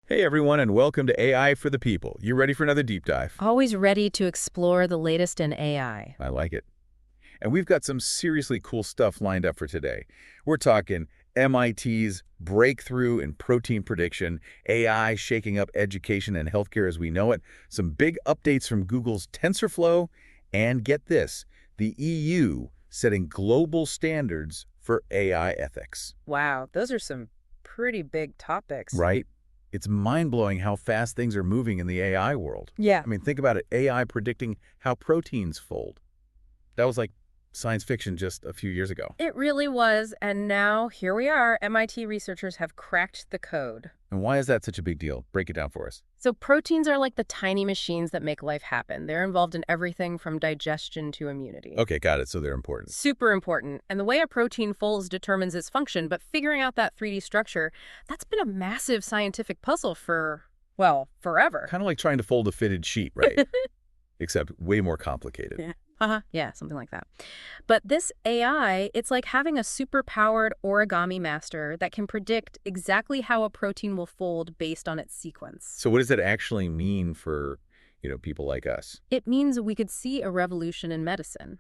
Hey everyone, and welcome to AI for the People. You ready for another deep dive? Always ready to explore the latest in AI. I like it. And we've got some seriously cool stuff lined up for today. We're talking MIT's breakthrough in protein prediction, AI shaking up education and healthcare as we know it, some big updates from Google's TensorFlow, and get this, the EU setting global standards for AI ethics. Wow, those are some pretty big topics. Right? It's mind-blowing how fast things are moving in the AI world. Yeah. I mean, think about it, AI predicting how proteins fold. That was like science fiction just a few years ago. It really was, and now here we are. MIT researchers have cracked the code. And why is that such a big deal? Break it down for us. So proteins are like the tiny machines that make life happen. They're involved in everything from digestion to immunity. Okay, got it. So they're important. Super important. And the way a protein folds determines its function, but figuring out that 3D structure, that's been a massive scientific puzzle for, well, forever. Kind of like trying to fold a fitted sheet, right? Except way more complicated. Yeah. Yeah, something like that. But this AI, it's like having a super-powered origami master that can predict exactly how a protein will fold based on its sequence. So what does that actually mean for, people like us? It means we could see a revolution in medicine.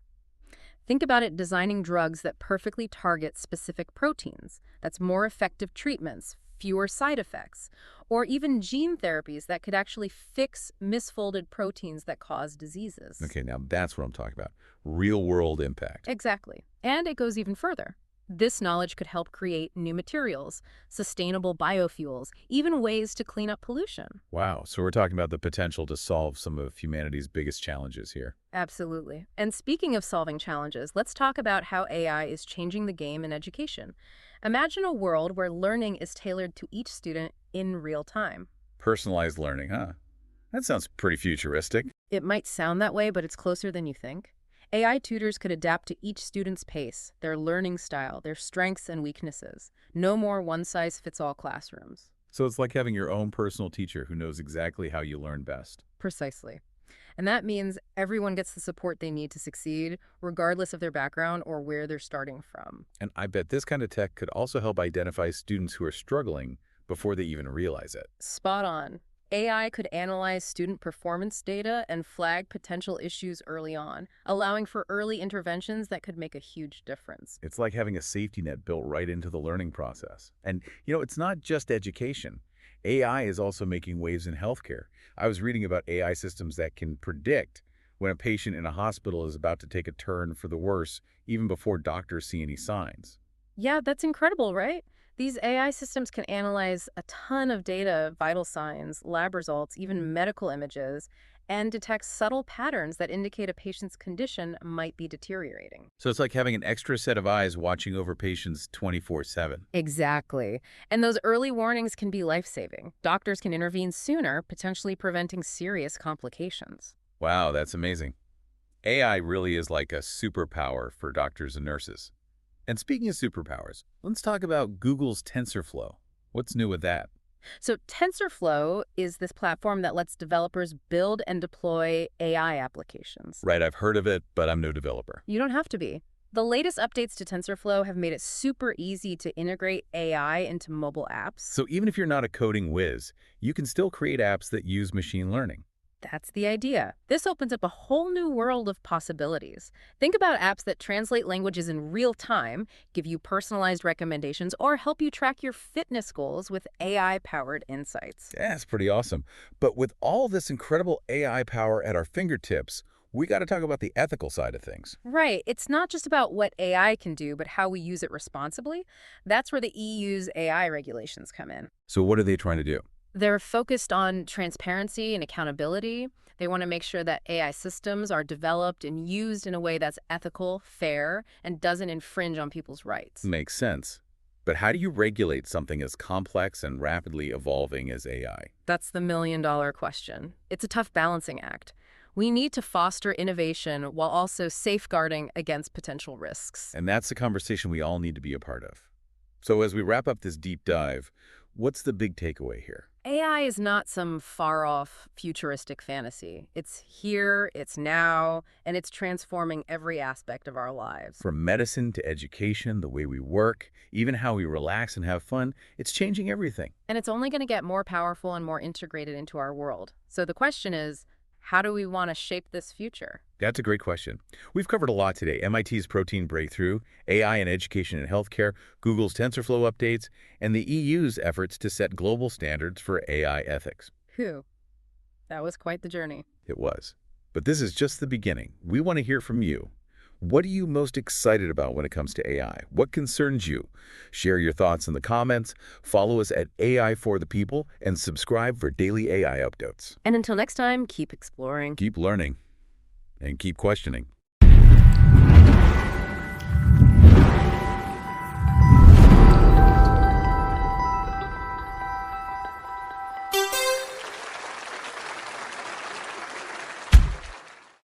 Think about it designing drugs that perfectly target specific proteins. That's more effective treatments, fewer side effects, or even gene therapies that could actually fix misfolded proteins that cause diseases. Okay, now that's what I'm talking about. Real-world impact. Exactly. And it goes even further. This knowledge could help create new materials, sustainable biofuels, even ways to clean up pollution. Wow, so we're talking about the potential to solve some of humanity's biggest challenges here. Absolutely. And speaking of solving challenges, let's talk about how AI is changing the game in education. Imagine a world where learning is tailored to each student in real time. Personalized learning, huh? That sounds pretty futuristic. It might sound that way, but it's closer than you think. AI tutors could adapt to each student's pace, their learning style, their strengths and weaknesses. No more one-size-fits-all classrooms. So it's like having your own personal teacher who knows exactly how you learn best. Precisely. And that means everyone gets the support they need to succeed, regardless of their background or where they're starting from. And I bet this kind of tech could also help identify students who are struggling before they even realize it. Spot on. AI could analyze student performance data and flag potential issues early on, allowing for early interventions that could make a huge difference. It's like having a safety net built right into the learning process. And, it's not just education. AI is also making waves in healthcare. I was reading about AI systems that can predict when a patient in a hospital is about to take a turn for the worse, even before doctors see any signs. Yeah, that's incredible, right? These AI systems can analyze a ton of data, vital signs, lab results, even medical images, and detect subtle patterns that indicate a patient's condition might be deteriorating. So it's like having an extra set of eyes watching over patients 24/7. Exactly. And those early warnings can be life-saving. Doctors can intervene sooner, potentially preventing serious complications. Wow, that's amazing. AI really is like a superpower for doctors and nurses. And speaking of superpowers, let's talk about Google's TensorFlow. What's new with that? So TensorFlow is this platform that lets developers build and deploy AI applications. Right, I've heard of it, but I'm no developer. You don't have to be. The latest updates to TensorFlow have made it super easy to integrate AI into mobile apps. So even if you're not a coding whiz, you can still create apps that use machine learning. That's the idea. This opens up a whole new world of possibilities. Think about apps that translate languages in real time, give you personalized recommendations, or help you track your fitness goals with AI-powered insights. Yeah, it's pretty awesome. But with all this incredible AI power at our fingertips, we got to talk about the ethical side of things. Right. It's not just about what AI can do, but how we use it responsibly. That's where the EU's AI regulations come in. So what are they trying to do? They're focused on transparency and accountability. They want to make sure that AI systems are developed and used in a way that's ethical, fair, and doesn't infringe on people's rights. Makes sense. But how do you regulate something as complex and rapidly evolving as AI? That's the million-dollar question. It's a tough balancing act. We need to foster innovation while also safeguarding against potential risks. And that's the conversation we all need to be a part of. So as we wrap up this deep dive, what's the big takeaway here? AI is not some far-off futuristic fantasy. It's here, it's now, and it's transforming every aspect of our lives. From medicine to education, the way we work, even how we relax and have fun, it's changing everything. And it's only going to get more powerful and more integrated into our world. So the question is, how do we want to shape this future? That's a great question. We've covered a lot today. MIT's protein breakthrough, AI in education and healthcare, Google's TensorFlow updates, and the EU's efforts to set global standards for AI ethics. Phew, that was quite the journey. It was. But this is just the beginning. We want to hear from you. What are you most excited about when it comes to AI? What concerns you? Share your thoughts in the comments, follow us at AI for the People, and subscribe for daily AI updates. And until next time, keep exploring. Keep learning and keep questioning.